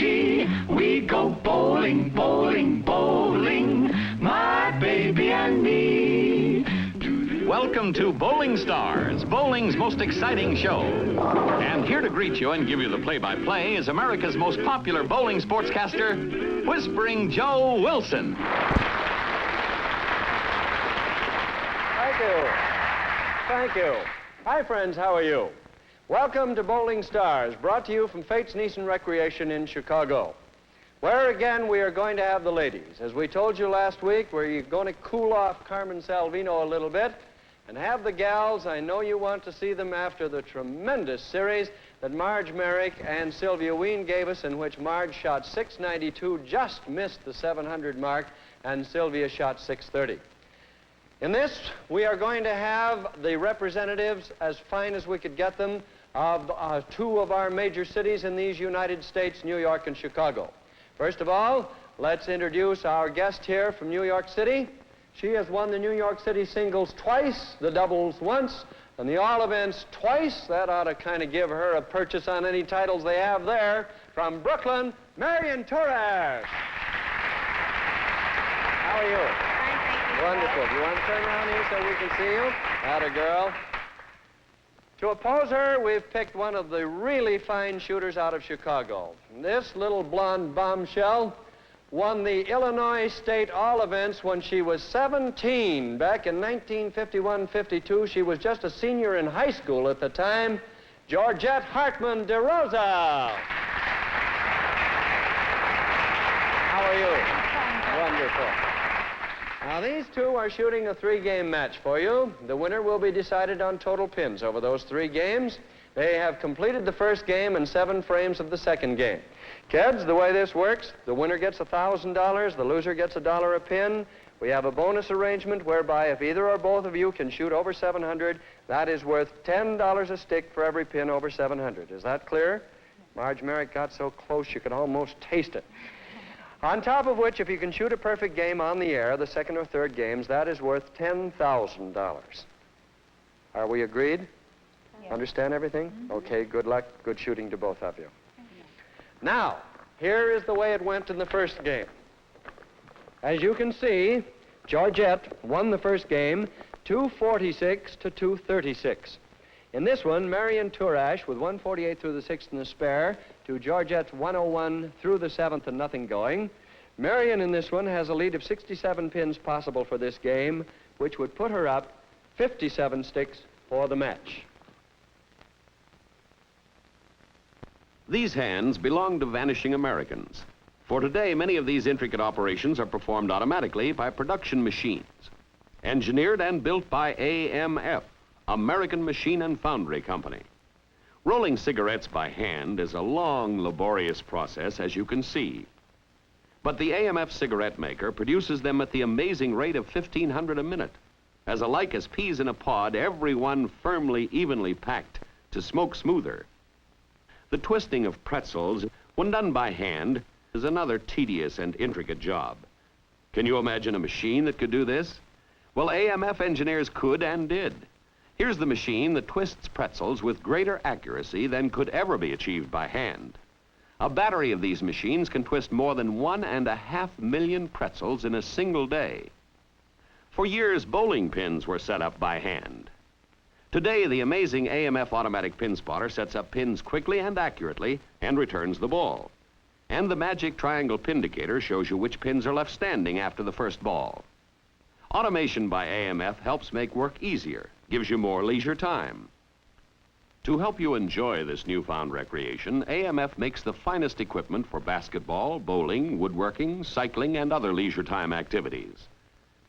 Georgie, we go bowling, bowling, bowling, my baby and me. Welcome to Bowling Stars, bowling's most exciting show. And here to greet you and give you the play-by-play is America's most popular bowling sportscaster, Whispering Joe Wilson. Thank you. Thank you. Hi, friends. How are you? Welcome to Bowling Stars, brought to you from Fates Neeson Recreation in Chicago, where again we are going to have the ladies. As we told you last week, we're going to cool off Carmen Salvino a little bit and have the gals. I know you want to see them after the tremendous series that Marge Merrick and Sylvia Ween gave us, in which Marge shot 692, just missed the 700 mark, and Sylvia shot 630. In this, we are going to have the representatives, as fine as we could get them, of two of our major cities in these United States, New York and Chicago. First of all, let's introduce our guest here from New York City. She has won the New York City singles twice, the doubles once, and the all events twice. That ought to kind of give her a purchase on any titles they have there. From Brooklyn, Marion Turash. How are you? Fine, thank you. Wonderful. Do you want to turn around here so we can see you? Atta girl. To oppose her, we've picked one of the really fine shooters out of Chicago. This little blonde bombshell won the Illinois State All-Events when she was 17. Back in 1951-52, she was just a senior in high school at the time. Georgette Derosa. How are you? Wonderful. Now, these two are shooting a three-game match for you. The winner will be decided on total pins over those 3 games. They have completed the first game and 7 frames of the second game. Kids, the way this works, the winner gets $1,000, the loser gets $1 a pin. We have a bonus arrangement whereby if either or both of you can shoot over 700, that is worth $10 a stick for every pin over 700. Is that clear? Marge Merrick got so close you could almost taste it. On top of which, if you can shoot a perfect game on the air, the second or third games, that is worth $10,000. Are we agreed? Yes. Understand everything? Mm-hmm. Okay, good luck, good shooting to both of you. Now, here is the way it went in the first game. As you can see, Georgette won the first game 246 to 236. In this one, Marion Turash, with 148 through the 6th and the spare, to Georgette's 101 through the 7th and nothing going. Marion in this one has a lead of 67 pins possible for this game, which would put her up 57 sticks for the match. These hands belong to vanishing Americans. For today, many of these intricate operations are performed automatically by production machines. Engineered and built by AMF, American Machine and Foundry Company. Rolling cigarettes by hand is a long, laborious process, as you can see. But the AMF cigarette maker produces them at the amazing rate of 1,500 a minute, as alike as peas in a pod, every one firmly, evenly packed to smoke smoother. The twisting of pretzels, when done by hand, is another tedious and intricate job. Can you imagine a machine that could do this? Well, AMF engineers could and did. Here's the machine that twists pretzels with greater accuracy than could ever be achieved by hand. A battery of these machines can twist more than 1.5 million pretzels in a single day. For years, bowling pins were set up by hand. Today, the amazing AMF automatic pin spotter sets up pins quickly and accurately and returns the ball. And the magic triangle pindicator shows you which pins are left standing after the first ball. Automation by AMF helps make work easier, gives you more leisure time. To help you enjoy this newfound recreation, AMF makes the finest equipment for basketball, bowling, woodworking, cycling, and other leisure time activities.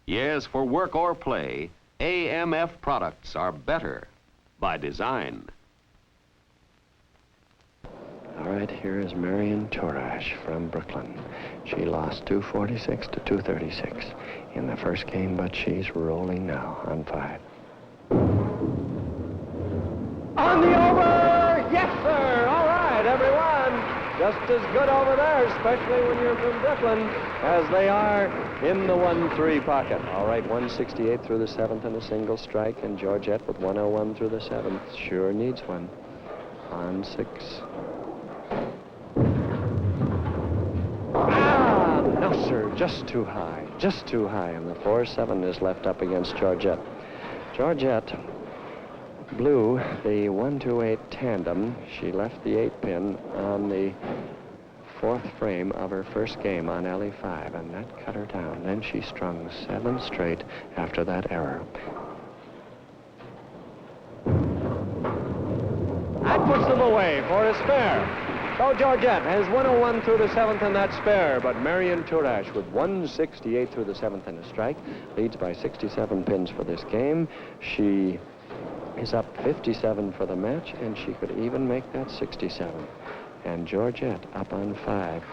Yes, for work or play, AMF products are better by design. All right, here is Marion Turash from Brooklyn. She lost 246 to 236 in the first game, but she's rolling now on 5. On the over! Yes, sir! All right, everyone. Just as good over there, especially when you're from Brooklyn, as they are in the 1-3 pocket. All right, 168 through the 7th and a single strike, and Georgette with 101 through the 7th. Sure needs one. On 6. are just too high, and the 4-7 is left up against Georgette. Georgette blew the 1-2-8 tandem. She left the 8-pin on the 4th frame of her first game on alley 5, and that cut her down. Then she strung 7 straight after that error. That puts them away for a spare. So Georgette has 101 through the 7th in that spare, but Marion Turash with 168 through the 7th in a strike leads by 67 pins for this game. She is up 57 for the match, and she could even make that 67. And Georgette, up on 5,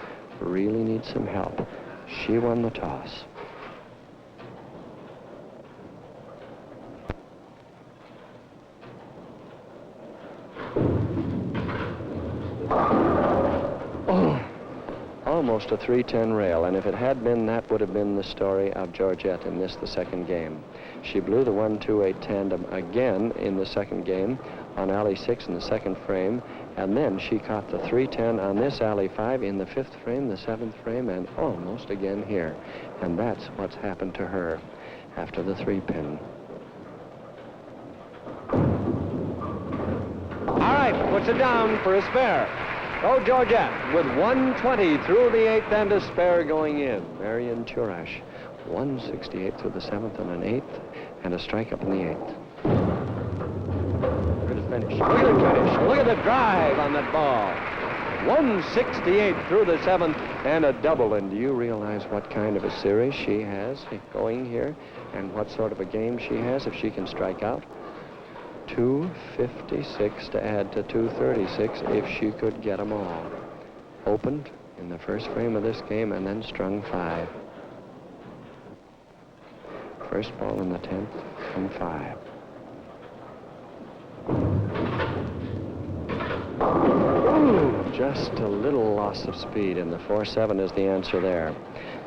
really needs some help. She won the toss. Oh, almost a 310 rail, and if it had been, that would have been the story of Georgette in this, the second game. She blew the 1-2-8 tandem again in the second game on alley 6 in the 2nd frame, and then she caught the 310 on this alley 5 in the 5th frame, the 7th frame, and almost again here. And that's what's happened to her after the 3-pin. All right, puts it down for a spare. So Georgette with 120 through the 8th and a spare going in. Marion Turash, 168 through the 7th and an 8th, and a strike up in the 8th. Look at the finish. Look at the finish. Look at the drive on that ball. 168 through the 7th and a double. And do you realize what kind of a series she has going here and what sort of a game she has if she can strike out? 256 to add to 236 if she could get them all. Opened in the first frame of this game and then strung 5. First ball in the 10th from 5. Ooh, just a little loss of speed, and the 4-7 is the answer there.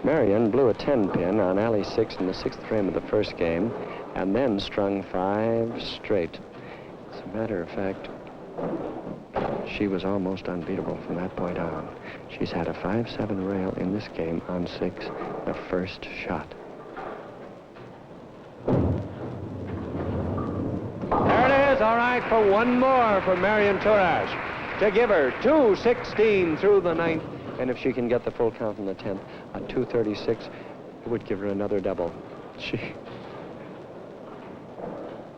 Marion blew a 10-pin on alley 6 in the 6th frame of the first game and then strung 5 straight. As a matter of fact, she was almost unbeatable from that point on. She's had a 5-7 rail in this game on 6, the first shot. There it is, all right, for one more for Marion Turash to give her 216 through the 9th, and if she can get the full count in the 10th, a 236, it would give her another double.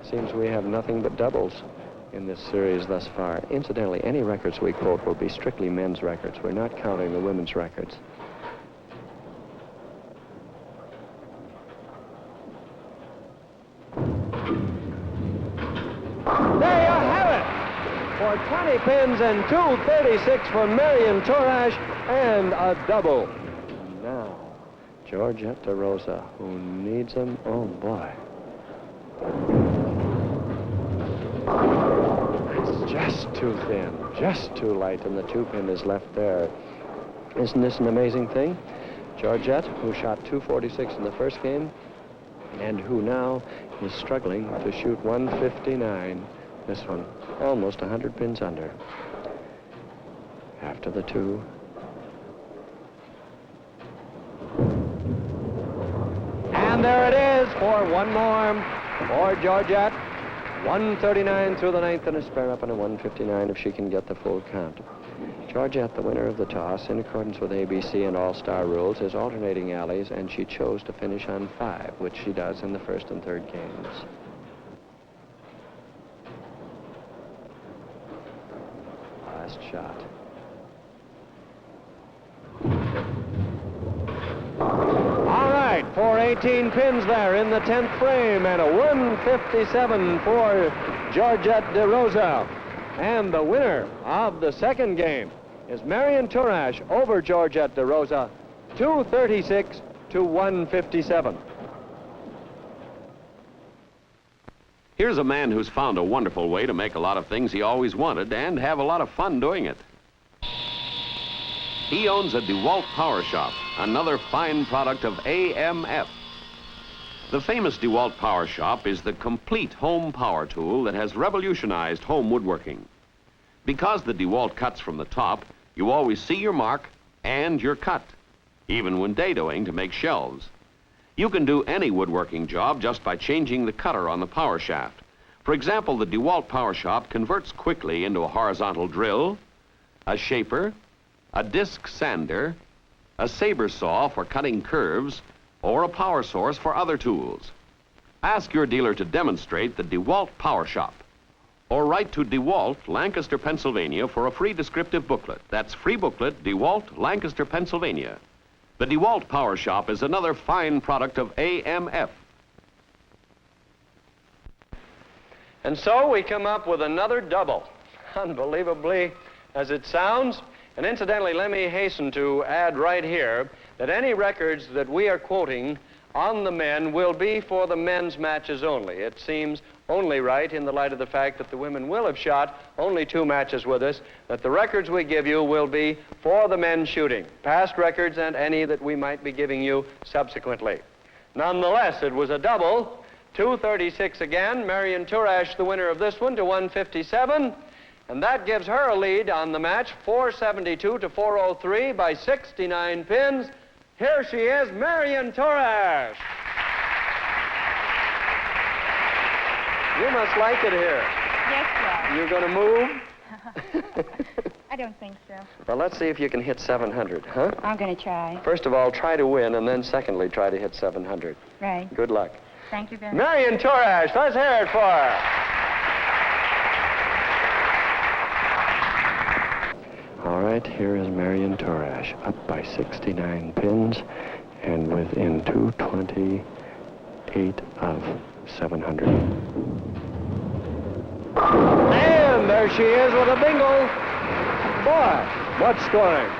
Seems we have nothing but doubles in this series thus far. Incidentally, any records we quote will be strictly men's records. We're not counting the women's records. There you have it! For 20 pins and 236 for Marion Turash and a double. Now, Georgette Derosa, who needs them, oh boy. It's just too thin, just too light, and the 2-pin is left there. Isn't this an amazing thing? Georgette, who shot 246 in the first game, and who now is struggling to shoot 159. This one, almost 100 pins under. After the 2. And there it is for one more for Georgette. 139 through the 9th and a spare up and a 159 if she can get the full count. Georgette, the winner of the toss, in accordance with ABC and all-star rules, is alternating alleys, and she chose to finish on 5, which she does in the first and third games. Last shot. All right, for 18 pins there in the 10th frame, and a 157 for Georgette Derosa. And the winner of the second game is Marion Turash over Georgette Derosa, 236 to 157. Here's a man who's found a wonderful way to make a lot of things he always wanted and have a lot of fun doing it. He owns a DeWalt Power Shop, another fine product of AMF. The famous DeWalt Power Shop is the complete home power tool that has revolutionized home woodworking. Because the DeWalt cuts from the top, you always see your mark and your cut. even when dadoing to make shelves. You can do any woodworking job just by changing the cutter on the power shaft. For example, the DeWalt power shop converts quickly into a horizontal drill, a shaper, a disc sander, a saber saw for cutting curves, or a power source for other tools. Ask your dealer to demonstrate the DeWalt power shop, or write to DeWalt, Lancaster, Pennsylvania for a free descriptive booklet. That's free booklet, DeWalt, Lancaster, Pennsylvania. The DeWalt power shop is another fine product of AMF. And so we come up with another double, unbelievably as it sounds. And incidentally, let me hasten to add right here that any records that we are quoting on the men will be for the men's matches only. It seems only right, in the light of the fact that the women will have shot only 2 matches with us, that the records we give you will be for the men shooting, past records and any that we might be giving you subsequently. Nonetheless, it was a double. 236 again. Marion Turash, the winner of this one, to 157. And that gives her a lead on the match, 472 to 403 by 69 pins. Here she is, Marion Turash. You must like it here. Yes, sir. You're going to move? I don't think so. Well, let's see if you can hit 700, huh? I'm going to try. First of all, try to win, and then secondly, try to hit 700. Right. Good luck. Thank you very much. Marion Turash, let's hear it for her. All right, here is Marion Turash, up by 69 pins and within 228 of 700. And there she is with a bingo. Boy, what scoring.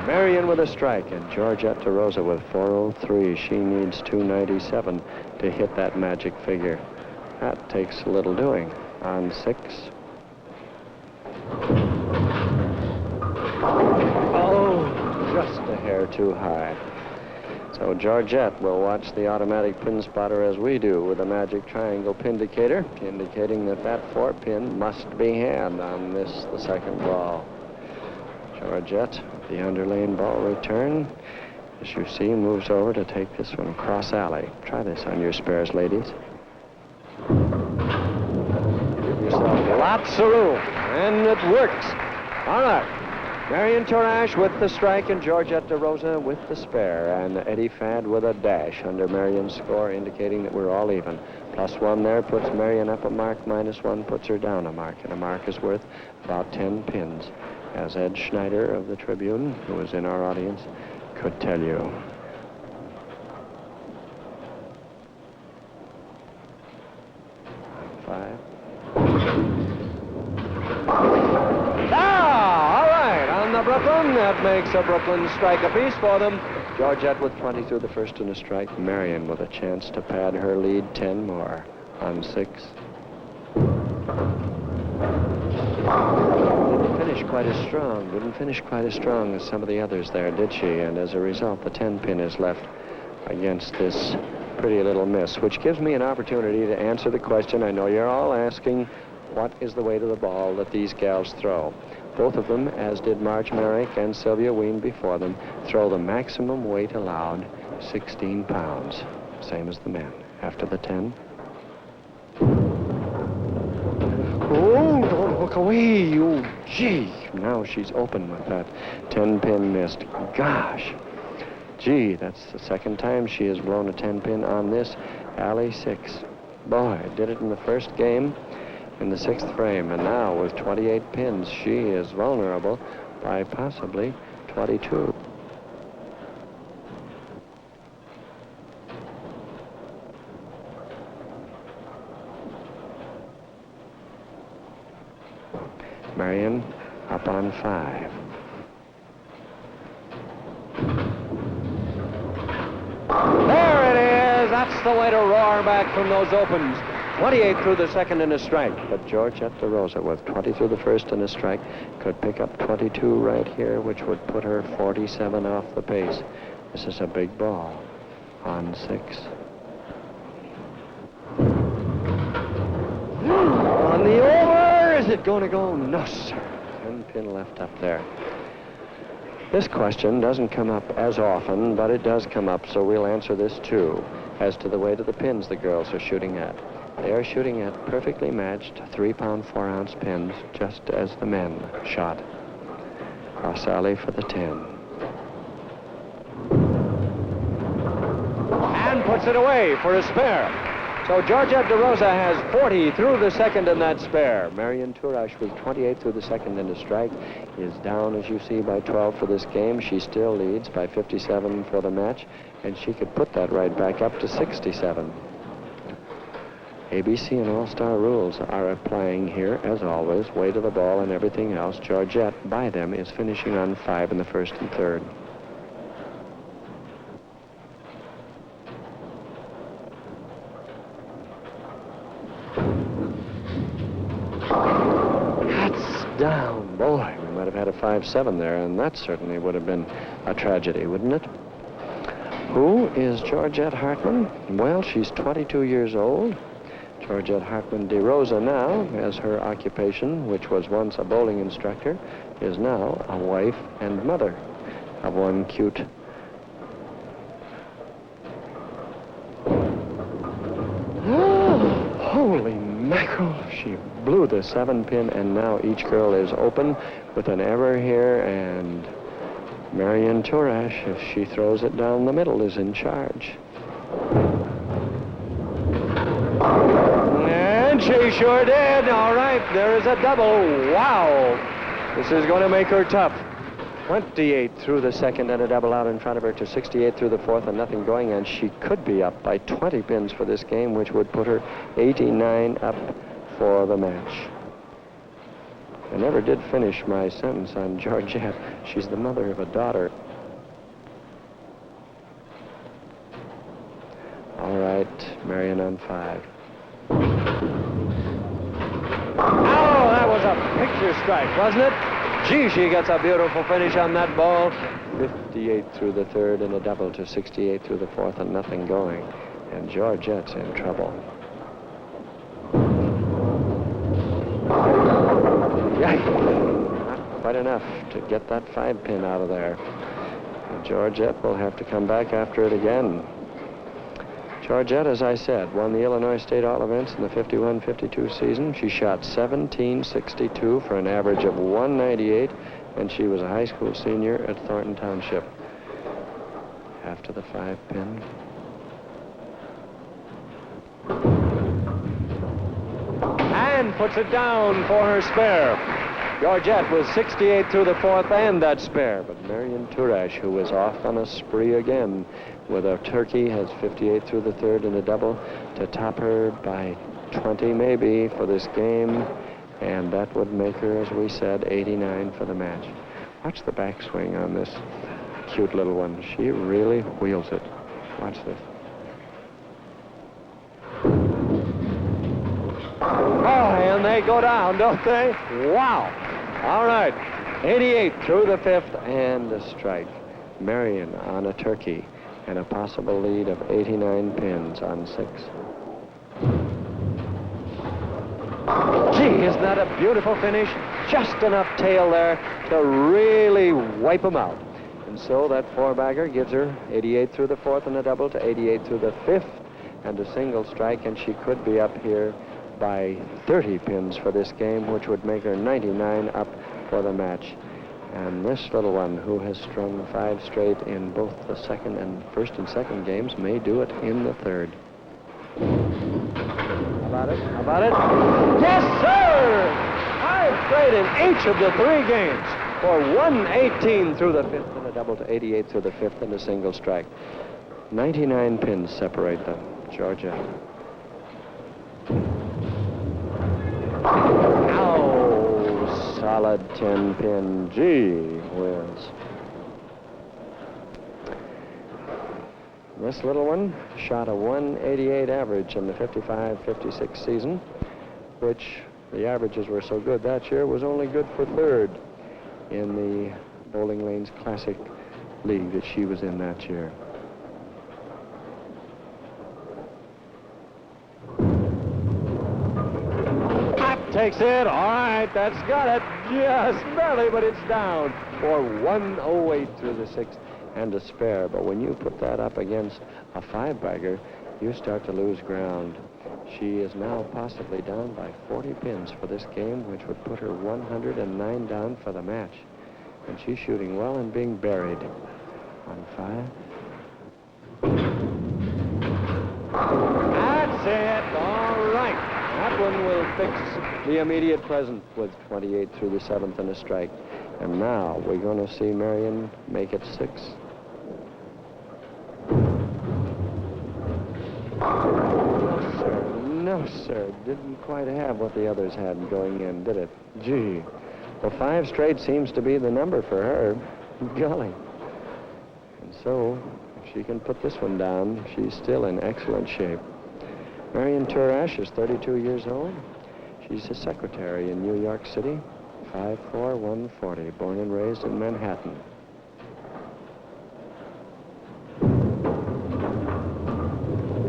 Marion with a strike and Georgette Derosa with 403. She needs 297 to hit that magic figure. That takes a little doing. On 6. Oh, just a hair too high. So Georgette will watch the automatic pin spotter as we do with a magic triangle pindicator, indicating that that 4 pin must be had on this, the second ball. Georgette, the underlane ball return, as you see, moves over to take this one cross alley. Try this on your spares, ladies. Give yourself lots of room, and it works. All right. Marion Turash with the strike and Georgette Derosa with the spare, and Eddie Fadd with a dash under Marion's score, indicating that we're all even. +1 there puts Marion up a mark, -1 puts her down a mark, and a mark is worth about 10 pins, as Ed Schneider of the Tribune, who is in our audience, could tell you. Five. Brooklyn, that makes a Brooklyn strike apiece for them. Georgette with 20 through the first and a strike. Marion with a chance to pad her lead 10 more on 6. Didn't finish quite as strong as some of the others there, did she? And as a result, the 10 pin is left against this pretty little miss, which gives me an opportunity to answer the question I know you're all asking: what is the weight of the ball that these gals throw? Both of them, as did Marge Merrick and Sylvia Ween before them, throw the maximum weight allowed, 16 pounds. Same as the men. After the 10. Oh, don't hook away, you gee. Now she's open with that 10 pin missed. Gosh. Gee, that's the second time she has blown a 10 pin on this alley 6. Boy, did it in the first game, in the 6th frame, and now with 28 pins, she is vulnerable by possibly 22. Marion up on 5. There it is! That's the way to roar back from those opens. 28 through the second and a strike. But Georgette Derosa with 20 through the first and a strike could pick up 22 right here, which would put her 47 off the pace. This is a big ball on 6. On the over, is it going to go? No, sir. 10 pin left up there. This question doesn't come up as often, but it does come up, so we'll answer this too, as to the weight of the pins the girls are shooting at. They are shooting at perfectly matched 3-pound, 4-ounce pins, just as the men shot. Sally for the 10. And puts it away for a spare. So Georgette Derosa has 40 through the second in that spare. Marion Turash with 28 through the second in a strike is down, as you see, by 12 for this game. She still leads by 57 for the match, and she could put that right back up to 67. ABC and All-Star rules are applying here, as always. Weight of the ball and everything else. Georgette, by them, is finishing on 5 in the first and third. That's down. Boy, we might have had a 5-7 there, and that certainly would have been a tragedy, wouldn't it? Who is Georgette Hartman? Well, she's 22 years old. Georgette Hartman Derosa now, as her occupation, which was once a bowling instructor, is now a wife and mother of one cute holy mackerel. She blew the 7-pin, and now each girl is open with an error here, and Marion Turash, if she throws it down the middle, is in charge. And she sure did. All right, there is a double. Wow. This is going to make her tough. 28 through the second and a double out in front of her to 68 through the fourth and nothing going, and she could be up by 20 pins for this game, which would put her 89 up for the match. I never did finish my sentence on Georgette. She's the mother of a daughter. All right, Marion on 5. Oh, that was a picture strike, wasn't it? Gee, she gets a beautiful finish on that ball. 58 through the third and a double to 68 through the fourth and nothing going. And Georgette's in trouble. Yikes. Not quite enough to get that 5-pin out of there. And Georgette will have to come back after it again. Georgette, as I said, won the Illinois State All-Events in the 51-52 season. She shot 1762 for an average of 198, and she was a high school senior at Thornton Township. After the 5-pin. And puts it down for her spare. Georgette was 68 through the fourth and that spare, but Marion Turash, who was off on a spree again with a turkey, has 58 through the third and a double to top her by 20 maybe for this game, and that would make her, as we said, 89 for the match. Watch the backswing on this cute little one. She really wheels it. Watch this. Oh, and they go down, don't they? Wow. All right. 88 through the fifth and a strike. Marion on a turkey and a possible lead of 89 pins on 6. Gee, isn't that a beautiful finish? Just enough tail there to really wipe them out. And so that 4-bagger gives her 88 through the fourth and a double to 88 through the fifth and a single strike, and she could be up here by 30 pins for this game, which would make her 99 up for the match. And this little one, who has strung 5 straight in both the first and second games, may do it in the third. How about it? How about it? Yes, sir! 5 straight in each of the 3 games for 118 through the fifth and a double to 88 through the fifth and a single strike. 99 pins separate them. Georgette. Oh, solid 10-pin. Gee whiz. This little one shot a 188 average in the 55-56 season, which the averages were so good that year was only good for third in the Bowling Lanes Classic League that she was in that year. Takes it. All right, that's got it. Just barely, but it's down. for 108 through the 6th and a spare. But when you put that up against a 5-bagger, you start to lose ground. She is now possibly down by 40 pins for this game, which would put her 109 down for the match. And she's shooting well and being buried on 5. That's it. All right. That one will fix the immediate present with 28 through the 7th and a strike. And now we're going to see Marion make it 6. No, sir. No, sir. Didn't quite have what the others had going in, did it? Gee. Well, 5 straight seems to be the number for her. Golly. And so, if she can put this one down, she's still in excellent shape. Marion Turash is 32 years old. She's a secretary in New York City, 5'4", 140, born and raised in Manhattan.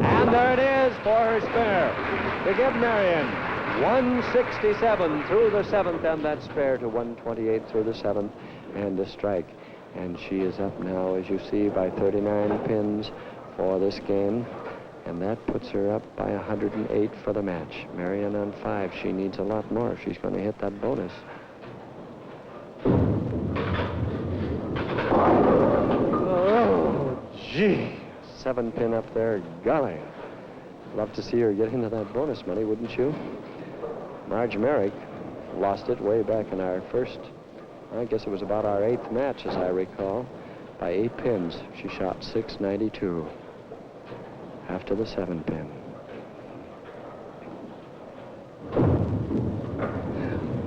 And there it is for her spare to give Marion 167 through the 7th and that spare to 128 through the 7th and a strike. And she is up now, as you see, by 39 pins for this game. And that puts her up by 108 for the match. Marion on 5. She needs a lot more if she's going to hit that bonus. Oh, gee. 7 pin up there. Golly. Love to see her get into that bonus money, wouldn't you? Marge Merrick lost it way back in our first, I guess it was about our 8th match, as I recall, by 8 pins. She shot 692 after the 7 pin.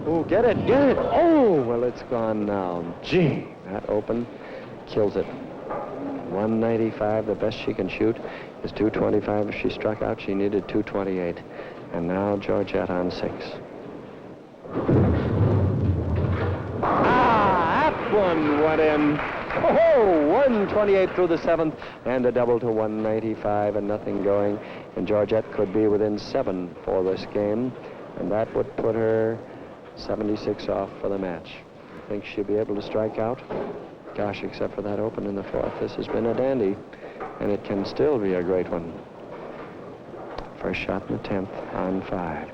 Oh, get it, get it. Oh, well, it's gone now. Gee, that open kills it. 195, the best she can shoot is 225. If she struck out, she needed 228. And now Georgette on 6. Ah, that one went in. Oh, 128 through the 7th and a double to 195 and nothing going. And Georgette could be within 7 for this game. And that would put her 76 off for the match. Think she'll be able to strike out? Gosh, except for that open in the 4th, this has been a dandy. And it can still be a great one. First shot in the 10th on 5.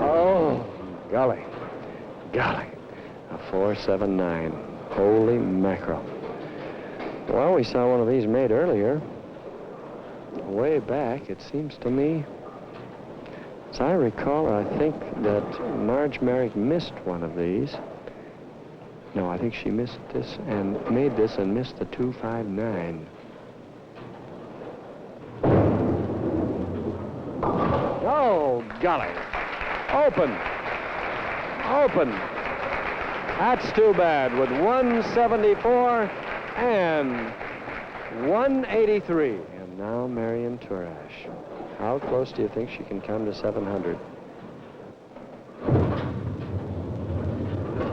Oh, golly. Golly. A 4.79. Holy mackerel. Well, we saw one of these made earlier. Way back, it seems to me. As I recall, I think that Marge Merrick missed one of these. No, I think she missed this and made this and missed the 259. Oh, golly. Open. Open. That's too bad with 174 and 183. And now Marion Turash. How close do you think she can come to 700?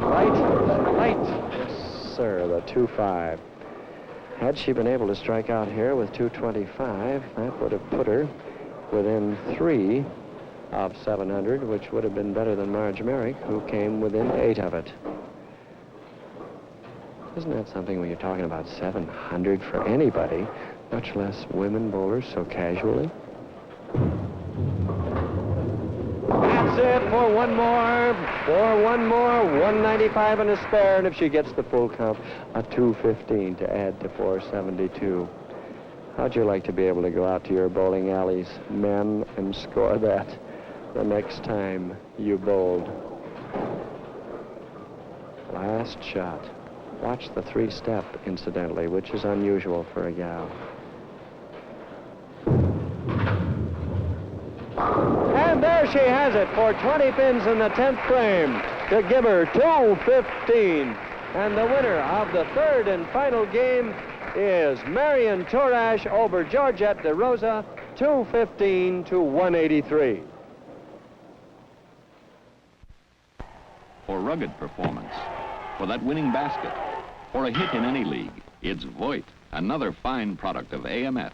Right. Yes, sir, the 2.5. Had she been able to strike out here with 225, that would have put her within 3 of 700, which would have been better than Marge Merrick, who came within 8 of it. Isn't that something when you're talking about 700 for anybody, much less women bowlers so casually? That's it for one more. 195 and a spare, and if she gets the full count, a 215 to add to 472. How'd you like to be able to go out to your bowling alleys, men, and score that the next time you bowled? Last shot. Watch the 3-step, incidentally, which is unusual for a gal. And there she has it for 20 pins in the 10th frame to give her 215. And the winner of the 3rd and final game is Marion Turash over Georgette Derosa, 215 to 183. For rugged performance, for that winning basket, for a hit in any league, it's Voit, another fine product of AMF.